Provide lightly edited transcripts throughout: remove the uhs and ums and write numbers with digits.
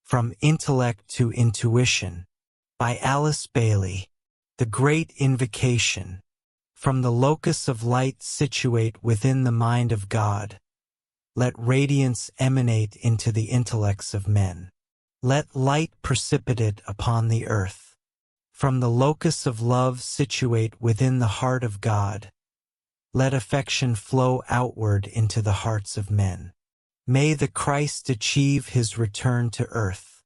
From Intellect to Intuition, by Alice Bailey. The Great Invocation. From the locus of light situate within the mind of God, let radiance emanate into the intellects of men. Let light precipitate upon the earth. From the locus of love situate within the heart of God, let affection flow outward into the hearts of men. May the Christ achieve his return to earth.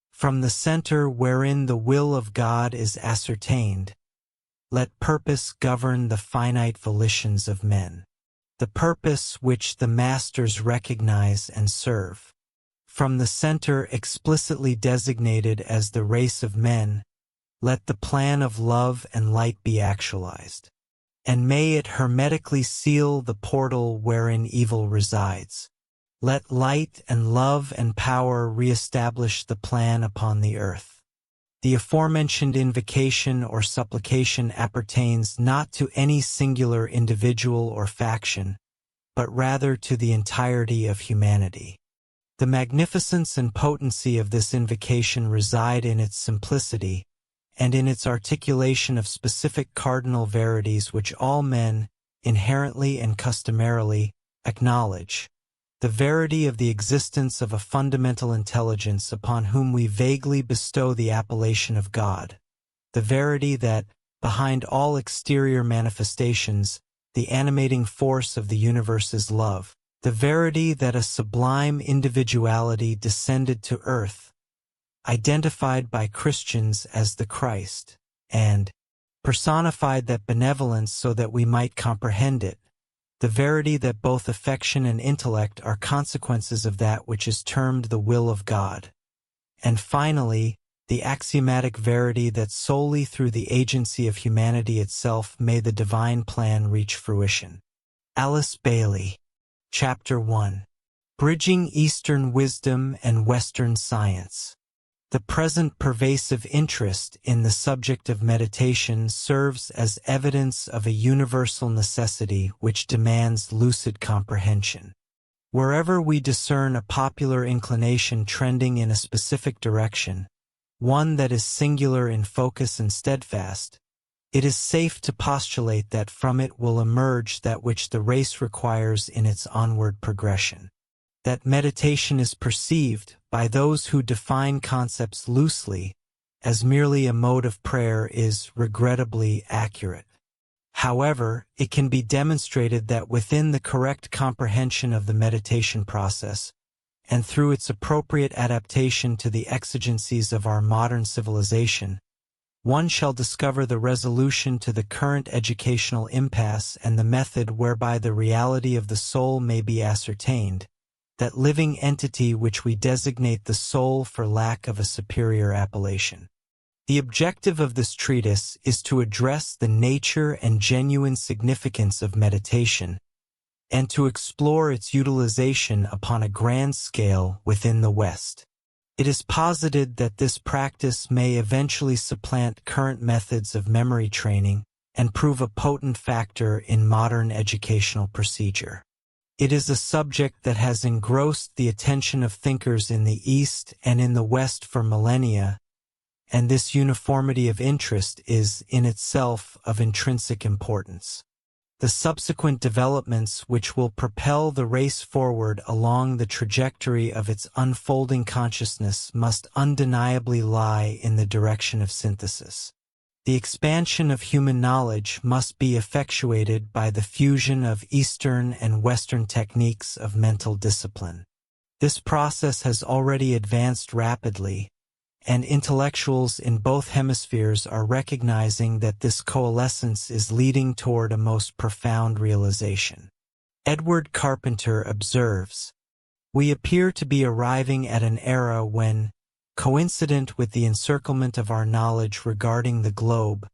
From the center wherein the will of God is ascertained, let purpose govern the finite volitions of men, the purpose which the masters recognize and serve. From the center explicitly designated as the race of men, let the plan of love and light be actualized. And may it hermetically seal the portal wherein evil resides. Let light and love and power reestablish the plan upon the earth. The aforementioned invocation or supplication appertains not to any singular individual or faction, but rather to the entirety of humanity. The magnificence and potency of this invocation reside in its simplicity, and in its articulation of specific cardinal verities which all men, inherently and customarily, acknowledge. The verity of the existence of a fundamental intelligence upon whom we vaguely bestow the appellation of God. The verity that, behind all exterior manifestations, the animating force of the universe is love. The verity that a sublime individuality descended to earth, identified by Christians as the Christ, and personified that benevolence so that we might comprehend it. The verity that both affection and intellect are consequences of that which is termed the will of God. And finally, the axiomatic verity that solely through the agency of humanity itself may the divine plan reach fruition. Alice Bailey. Chapter 1. Bridging Eastern Wisdom and Western Science. The present pervasive interest in the subject of meditation serves as evidence of a universal necessity which demands lucid comprehension. Wherever we discern a popular inclination trending in a specific direction, one that is singular in focus and steadfast, it is safe to postulate that from it will emerge that which the race requires in its onward progression. That meditation is perceived, by those who define concepts loosely, as merely a mode of prayer is regrettably accurate. However, it can be demonstrated that within the correct comprehension of the meditation process, and through its appropriate adaptation to the exigencies of our modern civilization, one shall discover the resolution to the current educational impasse and the method whereby the reality of the soul may be ascertained, that living entity which we designate the soul for lack of a superior appellation. The objective of this treatise is to address the nature and genuine significance of meditation, and to explore its utilization upon a grand scale within the West. It is posited that this practice may eventually supplant current methods of memory training and prove a potent factor in modern educational procedure. It is a subject that has engrossed the attention of thinkers in the East and in the West for millennia, and this uniformity of interest is, in itself, of intrinsic importance. The subsequent developments which will propel the race forward along the trajectory of its unfolding consciousness must undeniably lie in the direction of synthesis. The expansion of human knowledge must be effectuated by the fusion of Eastern and Western techniques of mental discipline. This process has already advanced rapidly, and intellectuals in both hemispheres are recognizing that this coalescence is leading toward a most profound realization. Edward Carpenter observes, "We appear to be arriving at an era when, coincident with the encirclement of our knowledge regarding the globe,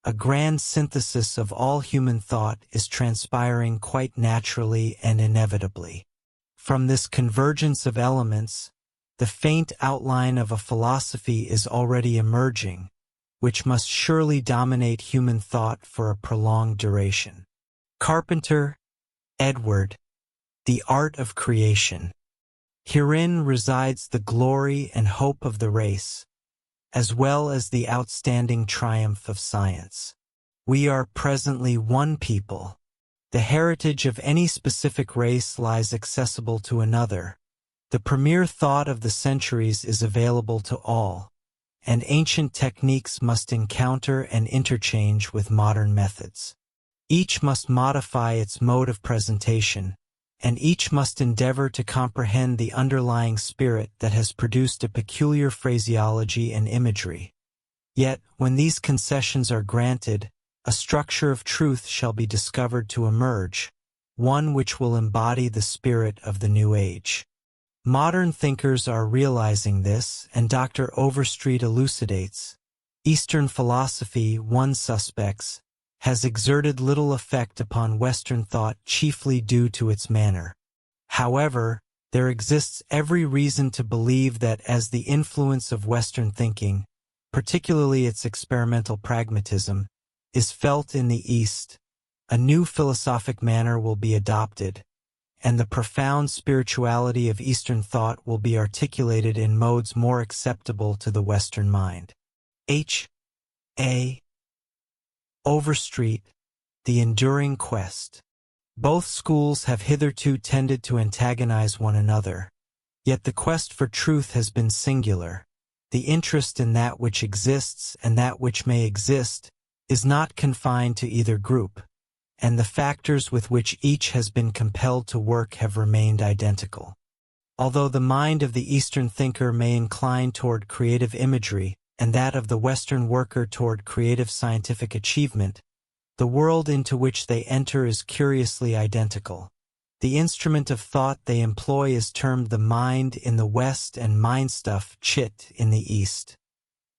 a grand synthesis of all human thought is transpiring quite naturally and inevitably. From this convergence of elements, the faint outline of a philosophy is already emerging, which must surely dominate human thought for a prolonged duration." Carpenter, Edward. The Art of Creation. Herein resides the glory and hope of the race, as well as the outstanding triumph of science. We are presently one people. The heritage of any specific race lies accessible to another. The premier thought of the centuries is available to all, and ancient techniques must encounter and interchange with modern methods. Each must modify its mode of presentation, and each must endeavor to comprehend the underlying spirit that has produced a peculiar phraseology and imagery. Yet, when these concessions are granted, a structure of truth shall be discovered to emerge, one which will embody the spirit of the new age. Modern thinkers are realizing this, and Dr. Overstreet elucidates. Eastern philosophy, one suspects, has exerted little effect upon Western thought chiefly due to its manner. However, there exists every reason to believe that as the influence of Western thinking, particularly its experimental pragmatism, is felt in the East, a new philosophic manner will be adopted, and the profound spirituality of Eastern thought will be articulated in modes more acceptable to the Western mind. H.A. Overstreet, The Enduring Quest. Both schools have hitherto tended to antagonize one another, yet the quest for truth has been singular. The interest in that which exists and that which may exist is not confined to either group, and the factors with which each has been compelled to work have remained identical. Although the mind of the Eastern thinker may incline toward creative imagery, and that of the Western worker toward creative scientific achievement, the world into which they enter is curiously identical. The instrument of thought they employ is termed the mind in the West and mindstuff, chit, in the East.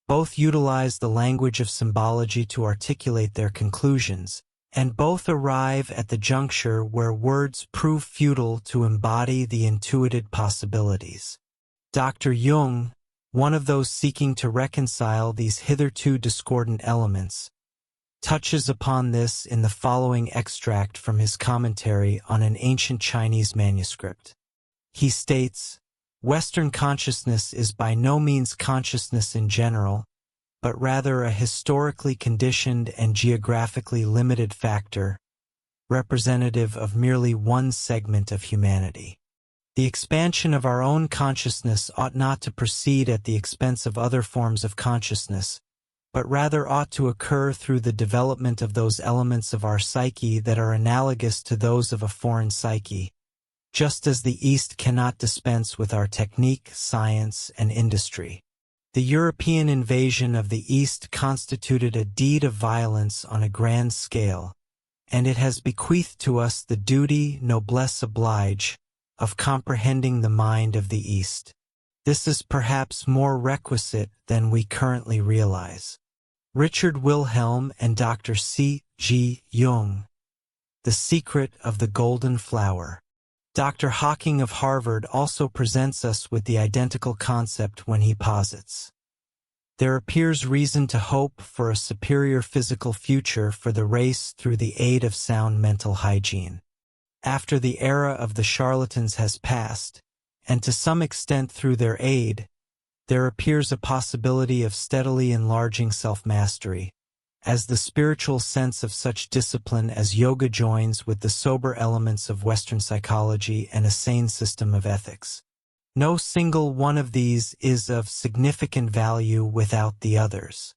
Both utilize the language of symbology to articulate their conclusions, and both arrive at the juncture where words prove futile to embody the intuited possibilities. Dr. Jung, one of those seeking to reconcile these hitherto discordant elements, touches upon this in the following extract from his commentary on an ancient Chinese manuscript. He states, "Western consciousness is by no means consciousness in general, but rather a historically conditioned and geographically limited factor, representative of merely one segment of humanity. The expansion of our own consciousness ought not to proceed at the expense of other forms of consciousness, but rather ought to occur through the development of those elements of our psyche that are analogous to those of a foreign psyche, just as the East cannot dispense with our technique, science, and industry. The European invasion of the East constituted a deed of violence on a grand scale, and it has bequeathed to us the duty, noblesse oblige, of comprehending the mind of the East. This is perhaps more requisite than we currently realize." Richard Wilhelm and Dr. C. G. Jung. The Secret of the Golden Flower. Dr. Hawking of Harvard also presents us with the identical concept when he posits, "There appears reason to hope for a superior physical future for the race through the aid of sound mental hygiene. After the era of the charlatans has passed, and to some extent through their aid, there appears a possibility of steadily enlarging self-mastery, as the spiritual sense of such discipline as yoga joins with the sober elements of Western psychology and a sane system of ethics. No single one of these is of significant value without the others."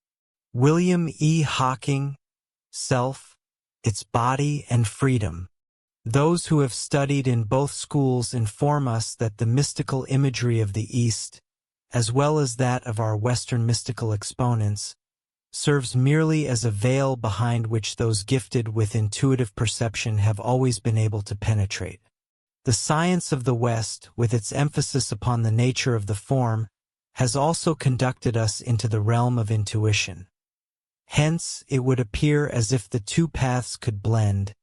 William E. Hawking, Self, Its Body and Freedom. Those who have studied in both schools inform us that the mystical imagery of the East, as well as that of our Western mystical exponents, serves merely as a veil behind which those gifted with intuitive perception have always been able to penetrate. The science of the West, with its emphasis upon the nature of the form, has also conducted us into the realm of intuition. Hence, it would appear as if the two paths could blend,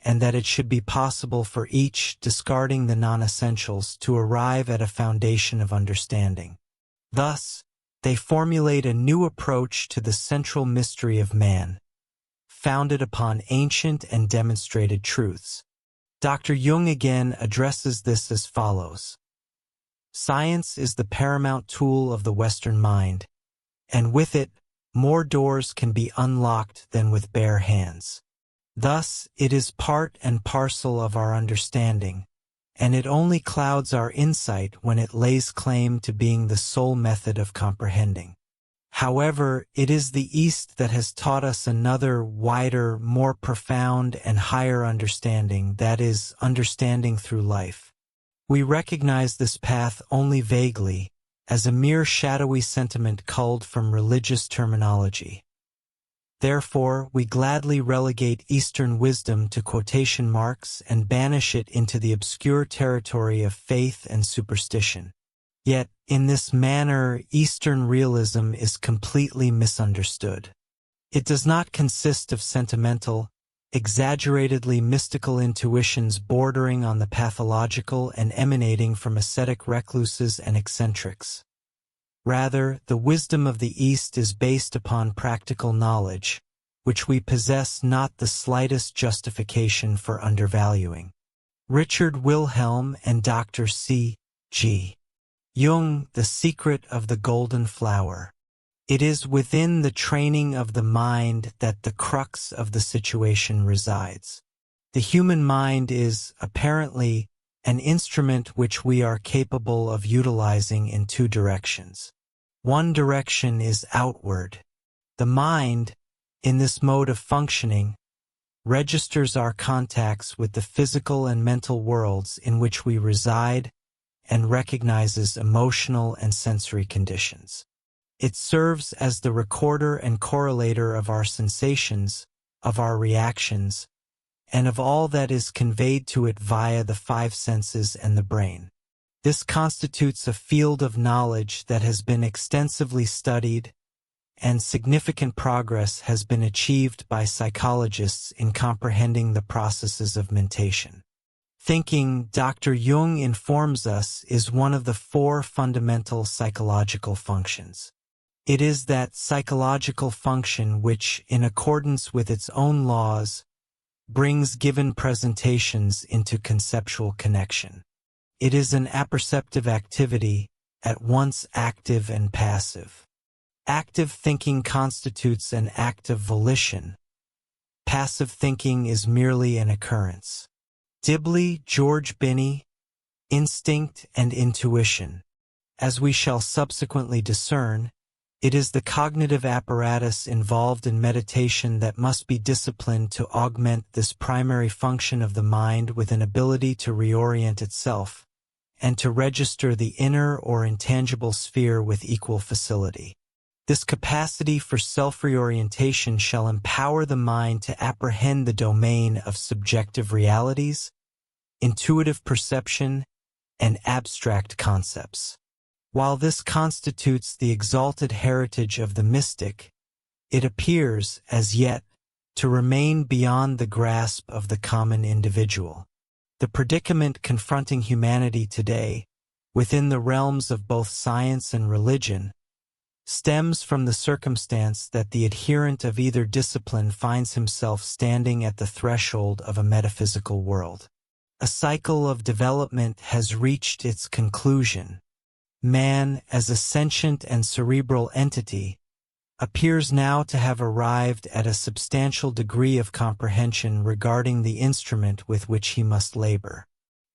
and that it should be possible for each, discarding the non-essentials, to arrive at a foundation of understanding. Thus, they formulate a new approach to the central mystery of man, founded upon ancient and demonstrated truths. Dr. Jung again addresses this as follows, Science is the paramount tool of the Western mind, and with it, more doors can be unlocked than with bare hands. Thus, it is part and parcel of our understanding, and it only clouds our insight when it lays claim to being the sole method of comprehending. However, it is the East that has taught us another, wider, more profound and higher understanding, that is, understanding through life. We recognize this path only vaguely, as a mere shadowy sentiment culled from religious terminology. Therefore, we gladly relegate Eastern wisdom to quotation marks and banish it into the obscure territory of faith and superstition. Yet, in this manner, Eastern realism is completely misunderstood. It does not consist of sentimental, exaggeratedly mystical intuitions bordering on the pathological and emanating from ascetic recluses and eccentrics. Rather, the wisdom of the East is based upon practical knowledge, which we possess not the slightest justification for undervaluing. Richard Wilhelm and Dr. C.G. Jung, The Secret of the Golden Flower. It is within the training of the mind that the crux of the situation resides. The human mind is, apparently, an instrument which we are capable of utilizing in two directions. One direction is outward. The mind, in this mode of functioning, registers our contacts with the physical and mental worlds in which we reside and recognizes emotional and sensory conditions. It serves as the recorder and correlator of our sensations, of our reactions, and of all that is conveyed to it via the five senses and the brain. This constitutes a field of knowledge that has been extensively studied, and significant progress has been achieved by psychologists in comprehending the processes of mentation. Thinking, Dr. Jung informs us, is one of the four fundamental psychological functions. It is that psychological function which, in accordance with its own laws, brings given presentations into conceptual connection. It is an apperceptive activity, at once active and passive. Active thinking constitutes an act of volition. Passive thinking is merely an occurrence. Dibley, George Binney, Instinct and Intuition. As we shall subsequently discern, it is the cognitive apparatus involved in meditation that must be disciplined to augment this primary function of the mind with an ability to reorient itself, and to register the inner or intangible sphere with equal facility. This capacity for self-reorientation shall empower the mind to apprehend the domain of subjective realities, intuitive perception, and abstract concepts. While this constitutes the exalted heritage of the mystic, it appears, as yet, to remain beyond the grasp of the common individual. The predicament confronting humanity today, within the realms of both science and religion, stems from the circumstance that the adherent of either discipline finds himself standing at the threshold of a metaphysical world. A cycle of development has reached its conclusion. Man, as a sentient and cerebral entity, appears now to have arrived at a substantial degree of comprehension regarding the instrument with which he must labor.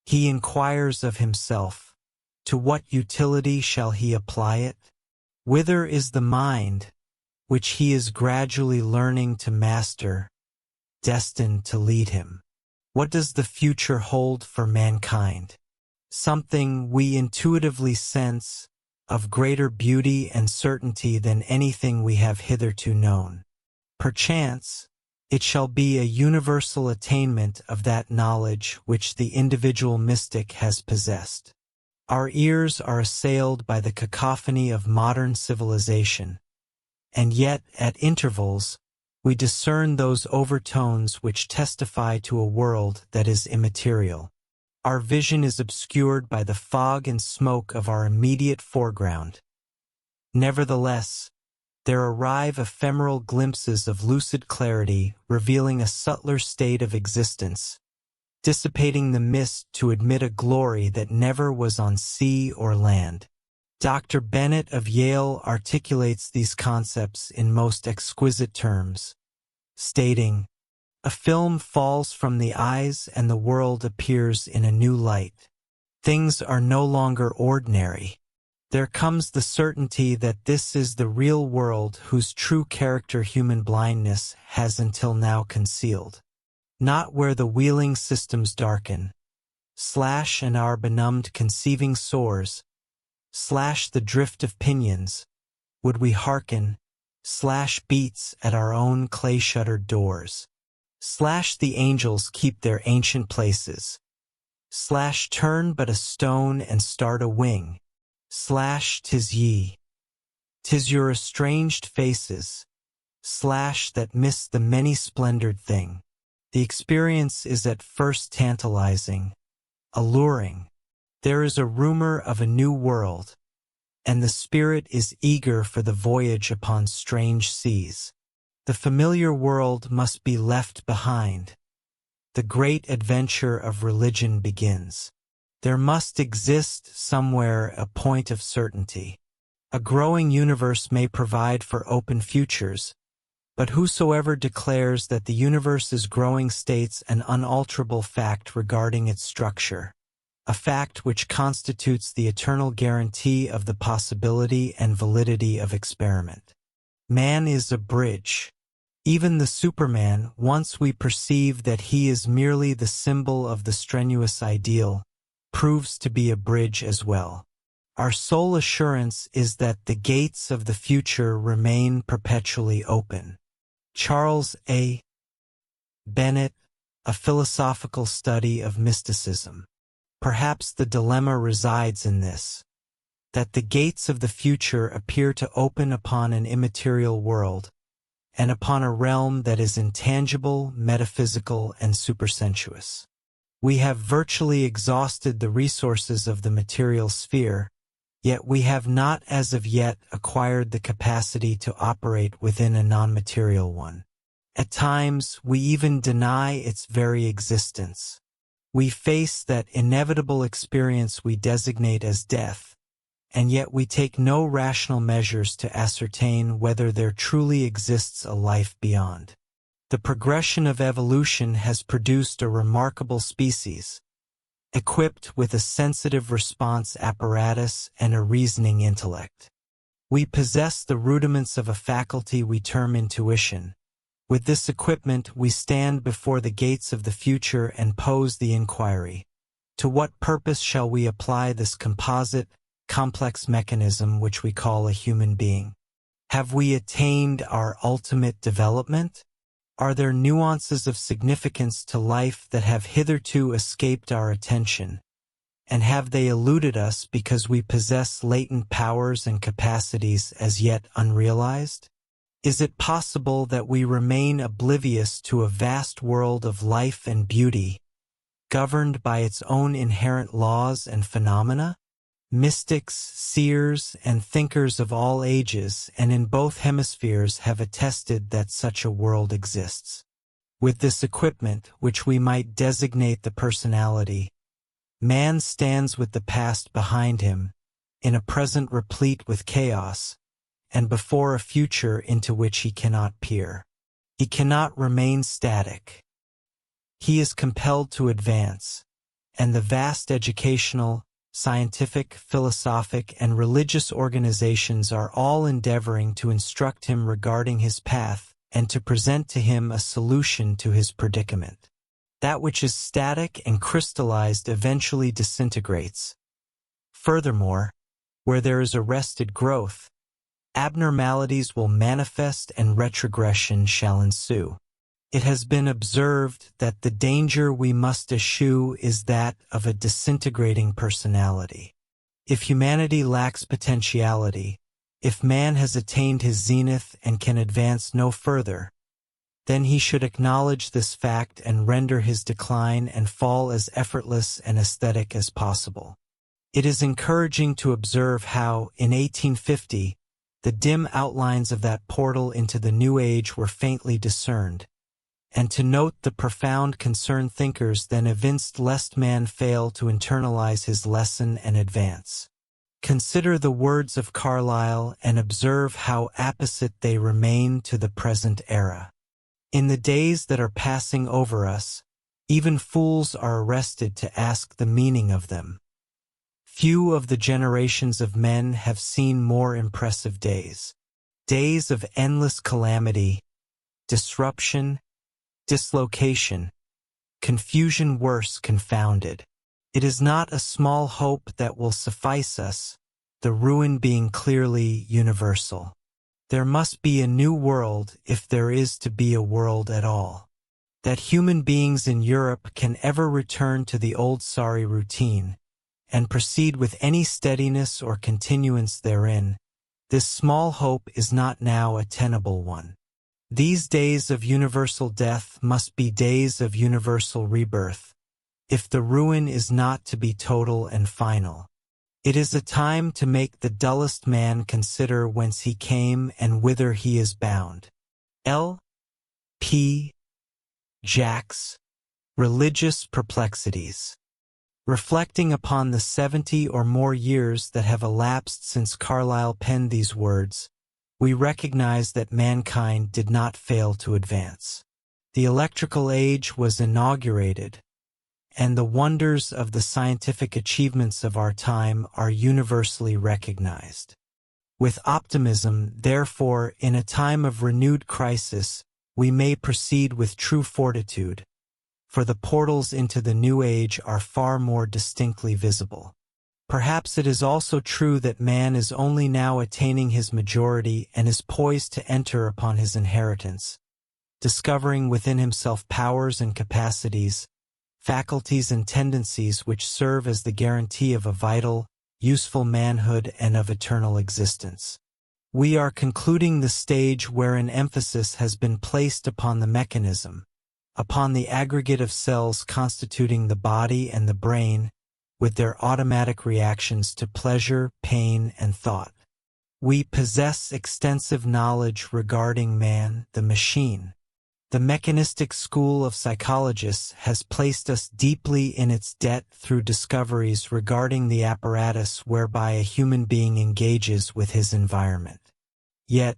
He inquires of himself, to what utility shall he apply it? Whither is the mind, which he is gradually learning to master, destined to lead him? What does the future hold for mankind? Something we intuitively sense, of greater beauty and certainty than anything we have hitherto known. Perchance, it shall be a universal attainment of that knowledge which the individual mystic has possessed. Our ears are assailed by the cacophony of modern civilization, and yet, at intervals, we discern those overtones which testify to a world that is immaterial. Our vision is obscured by the fog and smoke of our immediate foreground. Nevertheless, there arrive ephemeral glimpses of lucid clarity revealing a subtler state of existence, dissipating the mist to admit a glory that never was on sea or land. Dr. Bennett of Yale articulates these concepts in most exquisite terms, stating, "A film falls from the eyes and the world appears in a new light. Things are no longer ordinary. There comes the certainty that this is the real world whose true character human blindness has until now concealed. Not where the wheeling systems darken, and our benumbed conceiving soars, the drift of pinions, would we hearken, beats at our own clay-shuttered doors. The angels keep their ancient places, turn but a stone and start a wing, 'tis ye. 'Tis your estranged faces, that miss the many-splendored thing. The experience is at first tantalizing, alluring. There is a rumor of a new world, and the spirit is eager for the voyage upon strange seas. The familiar world must be left behind. The great adventure of religion begins. There must exist somewhere a point of certainty. A growing universe may provide for open futures, but whosoever declares that the universe is growing states an unalterable fact regarding its structure, a fact which constitutes the eternal guarantee of the possibility and validity of experiment. Man is a bridge. Even the Superman, once we perceive that he is merely the symbol of the strenuous ideal, proves to be a bridge as well. Our sole assurance is that the gates of the future remain perpetually open. Charles A. Bennett, A Philosophical Study of Mysticism. Perhaps the dilemma resides in this, that the gates of the future appear to open upon an immaterial world, and upon a realm that is intangible, metaphysical, and supersensuous. We have virtually exhausted the resources of the material sphere, yet we have not as of yet acquired the capacity to operate within a non-material one. At times, we even deny its very existence. We face that inevitable experience we designate as death, and yet we take no rational measures to ascertain whether there truly exists a life beyond. The progression of evolution has produced a remarkable species, equipped with a sensitive response apparatus and a reasoning intellect. We possess the rudiments of a faculty we term intuition. With this equipment, we stand before the gates of the future and pose the inquiry: to what purpose shall we apply this composite, complex mechanism which we call a human being? Have we attained our ultimate development? Are there nuances of significance to life that have hitherto escaped our attention? And have they eluded us because we possess latent powers and capacities as yet unrealized? Is it possible that we remain oblivious to a vast world of life and beauty, governed by its own inherent laws and phenomena? Mystics, seers, and thinkers of all ages and in both hemispheres have attested that such a world exists. With this equipment, which we might designate the personality, man stands with the past behind him, in a present replete with chaos, and before a future into which he cannot peer. He cannot remain static. He is compelled to advance, and the vast educational, scientific, philosophic, and religious organizations are all endeavoring to instruct him regarding his path and to present to him a solution to his predicament. That which is static and crystallized eventually disintegrates. Furthermore, where there is arrested growth, abnormalities will manifest and retrogression shall ensue. It has been observed that the danger we must eschew is that of a disintegrating personality. If humanity lacks potentiality, if man has attained his zenith and can advance no further, then he should acknowledge this fact and render his decline and fall as effortless and aesthetic as possible. It is encouraging to observe how, in 1850, the dim outlines of that portal into the new age were faintly discerned, and to note the profound concern thinkers then evinced lest man fail to internalize his lesson and advance. Consider the words of Carlyle and observe how apposite they remain to the present era. In the days that are passing over us, even fools are arrested to ask the meaning of them. Few of the generations of men have seen more impressive days. Days of endless calamity, disruption, dislocation, confusion worse confounded. It is not a small hope that will suffice us, the ruin being clearly universal. There must be a new world if there is to be a world at all. That human beings in Europe can ever return to the old sorry routine, and proceed with any steadiness or continuance therein, this small hope is not now a tenable one. These days of universal death must be days of universal rebirth, if the ruin is not to be total and final. It is a time to make the dullest man consider whence he came and whither he is bound. L. P. Jacks, Religious Perplexities. Reflecting upon the 70 or more years that have elapsed since Carlyle penned these words, we recognize that mankind did not fail to advance. The electrical age was inaugurated, and the wonders of the scientific achievements of our time are universally recognized. With optimism, therefore, in a time of renewed crisis, we may proceed with true fortitude, for the portals into the new age are far more distinctly visible. Perhaps it is also true that man is only now attaining his majority and is poised to enter upon his inheritance, discovering within himself powers and capacities, faculties and tendencies which serve as the guarantee of a vital, useful manhood and of eternal existence. We are concluding the stage wherein emphasis has been placed upon the mechanism, upon the aggregate of cells constituting the body and the brain, with their automatic reactions to pleasure, pain, and thought. We possess extensive knowledge regarding man, the machine. The mechanistic school of psychologists has placed us deeply in its debt through discoveries regarding the apparatus whereby a human being engages with his environment. Yet,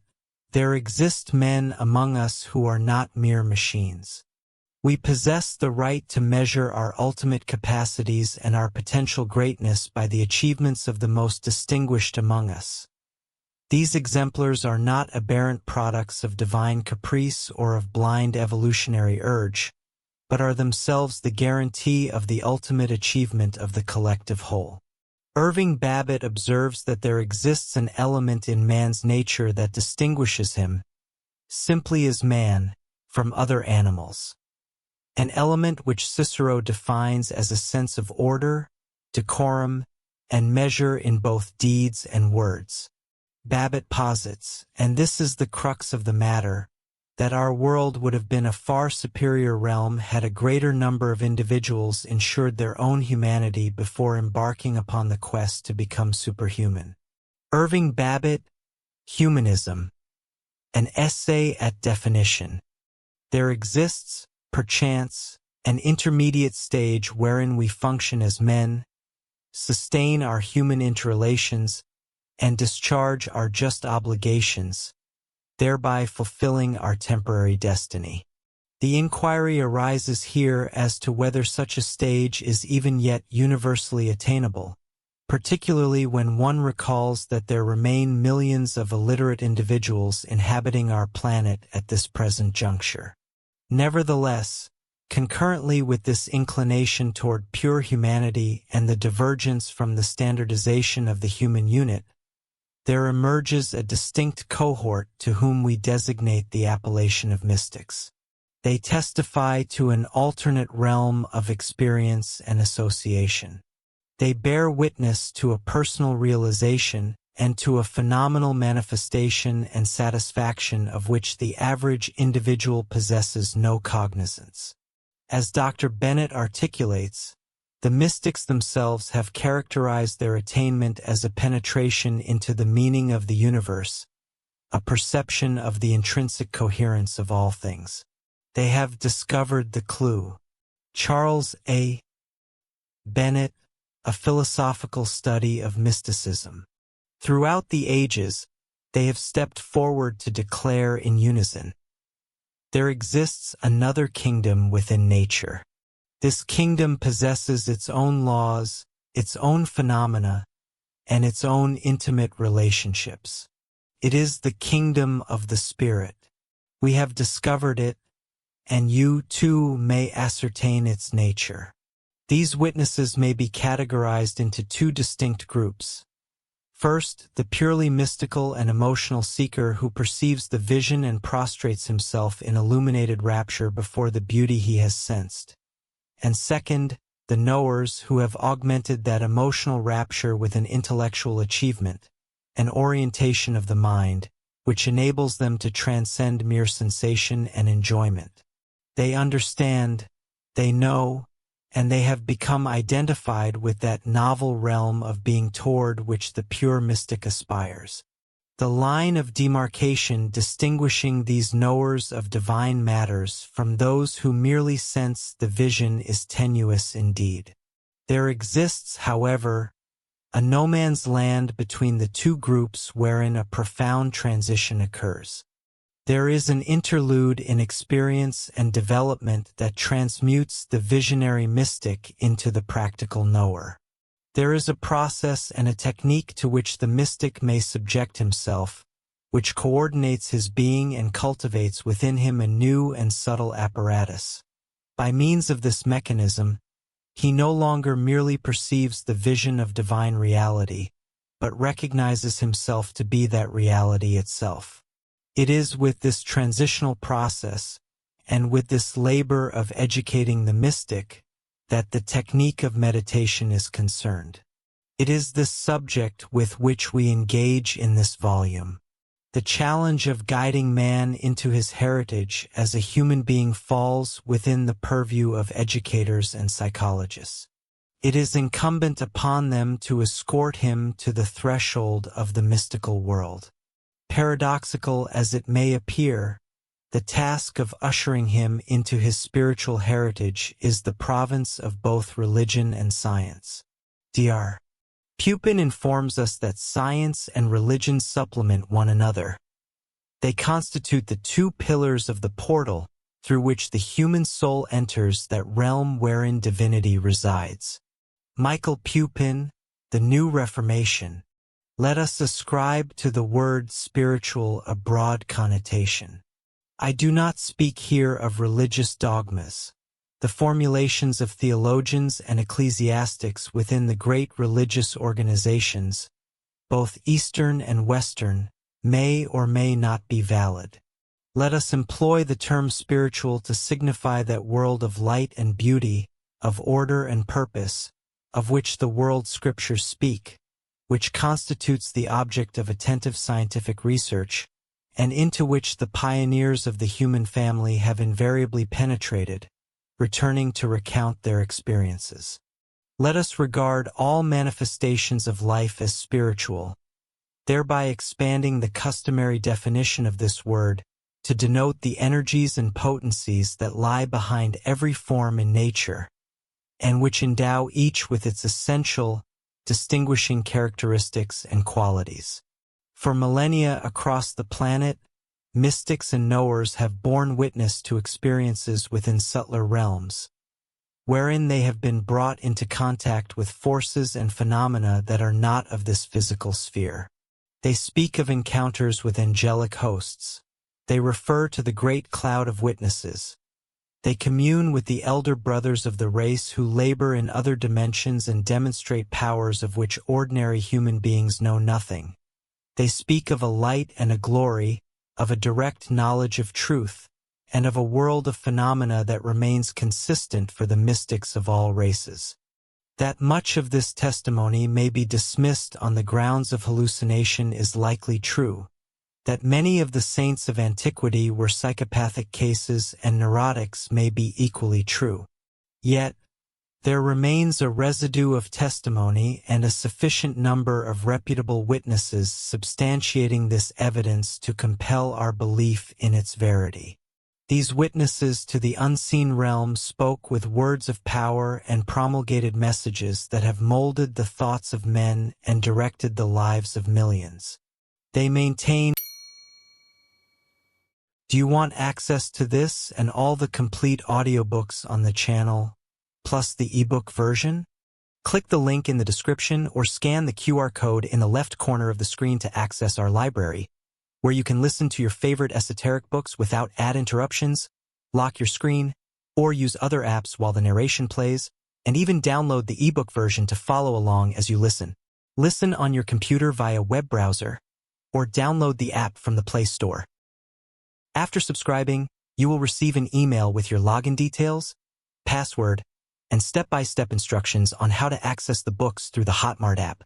there exist men among us who are not mere machines. We possess the right to measure our ultimate capacities and our potential greatness by the achievements of the most distinguished among us. These exemplars are not aberrant products of divine caprice or of blind evolutionary urge, but are themselves the guarantee of the ultimate achievement of the collective whole. Irving Babbitt observes that there exists an element in man's nature that distinguishes him, simply as man, from other animals. An element which Cicero defines as a sense of order, decorum, and measure in both deeds and words. Babbitt posits, and this is the crux of the matter, that our world would have been a far superior realm had a greater number of individuals ensured their own humanity before embarking upon the quest to become superhuman. Irving Babbitt, Humanism, an essay at definition. There exists, perchance, an intermediate stage wherein we function as men, sustain our human interrelations, and discharge our just obligations, thereby fulfilling our temporary destiny. The inquiry arises here as to whether such a stage is even yet universally attainable, particularly when one recalls that there remain millions of illiterate individuals inhabiting our planet at this present juncture. Nevertheless, concurrently with this inclination toward pure humanity and the divergence from the standardization of the human unit, there emerges a distinct cohort to whom we designate the appellation of mystics. They testify to an alternate realm of experience and association. They bear witness to a personal realization and to a phenomenal manifestation and satisfaction of which the average individual possesses no cognizance. As Dr. Bennett articulates, the mystics themselves have characterized their attainment as a penetration into the meaning of the universe, a perception of the intrinsic coherence of all things. They have discovered the clue. Charles A. Bennett, A Philosophical Study of Mysticism. Throughout the ages, they have stepped forward to declare in unison, there exists another kingdom within nature. This kingdom possesses its own laws, its own phenomena, and its own intimate relationships. It is the kingdom of the Spirit. We have discovered it, and you too may ascertain its nature. These witnesses may be categorized into two distinct groups. First, the purely mystical and emotional seeker who perceives the vision and prostrates himself in illuminated rapture before the beauty he has sensed. And second, the knowers who have augmented that emotional rapture with an intellectual achievement, an orientation of the mind, which enables them to transcend mere sensation and enjoyment. They understand, they know, and they have become identified with that novel realm of being toward which the pure mystic aspires. The line of demarcation distinguishing these knowers of divine matters from those who merely sense the vision is tenuous indeed. There exists, however, a no-man's land between the two groups wherein a profound transition occurs. There is an interlude in experience and development that transmutes the visionary mystic into the practical knower. There is a process and a technique to which the mystic may subject himself, which coordinates his being and cultivates within him a new and subtle apparatus. By means of this mechanism, he no longer merely perceives the vision of divine reality, but recognizes himself to be that reality itself. It is with this transitional process, and with this labor of educating the mystic, that the technique of meditation is concerned. It is this subject with which we engage in this volume. The challenge of guiding man into his heritage as a human being falls within the purview of educators and psychologists. It is incumbent upon them to escort him to the threshold of the mystical world. Paradoxical as it may appear, the task of ushering him into his spiritual heritage is the province of both religion and science. Dr. Pupin informs us that science and religion supplement one another. They constitute the two pillars of the portal through which the human soul enters that realm wherein divinity resides. Michael Pupin, The New Reformation. Let us ascribe to the word spiritual a broad connotation. I do not speak here of religious dogmas. The formulations of theologians and ecclesiastics within the great religious organizations, both Eastern and Western, may or may not be valid. Let us employ the term spiritual to signify that world of light and beauty, of order and purpose, of which the world scriptures speak, which constitutes the object of attentive scientific research, and into which the pioneers of the human family have invariably penetrated, returning to recount their experiences. Let us regard all manifestations of life as spiritual, thereby expanding the customary definition of this word to denote the energies and potencies that lie behind every form in nature, and which endow each with its essential, distinguishing characteristics and qualities. For millennia across the planet, mystics and knowers have borne witness to experiences within subtler realms, wherein they have been brought into contact with forces and phenomena that are not of this physical sphere. They speak of encounters with angelic hosts. They refer to the great cloud of witnesses. They commune with the elder brothers of the race who labor in other dimensions and demonstrate powers of which ordinary human beings know nothing. They speak of a light and a glory, of a direct knowledge of truth, and of a world of phenomena that remains consistent for the mystics of all races. That much of this testimony may be dismissed on the grounds of hallucination is likely true. That many of the saints of antiquity were psychopathic cases and neurotics may be equally true. Yet, there remains a residue of testimony and a sufficient number of reputable witnesses substantiating this evidence to compel our belief in its verity. These witnesses to the unseen realm spoke with words of power and promulgated messages that have molded the thoughts of men and directed the lives of millions. They maintain. Do you want access to this and all the complete audiobooks on the channel, plus the ebook version? Click the link in the description or scan the QR code in the left corner of the screen to access our library, where you can listen to your favorite esoteric books without ad interruptions, lock your screen, or use other apps while the narration plays, and even download the ebook version to follow along as you listen. Listen on your computer via web browser, or download the app from the Play Store. After subscribing, you will receive an email with your login details, password, and step-by-step instructions on how to access the books through the Hotmart app.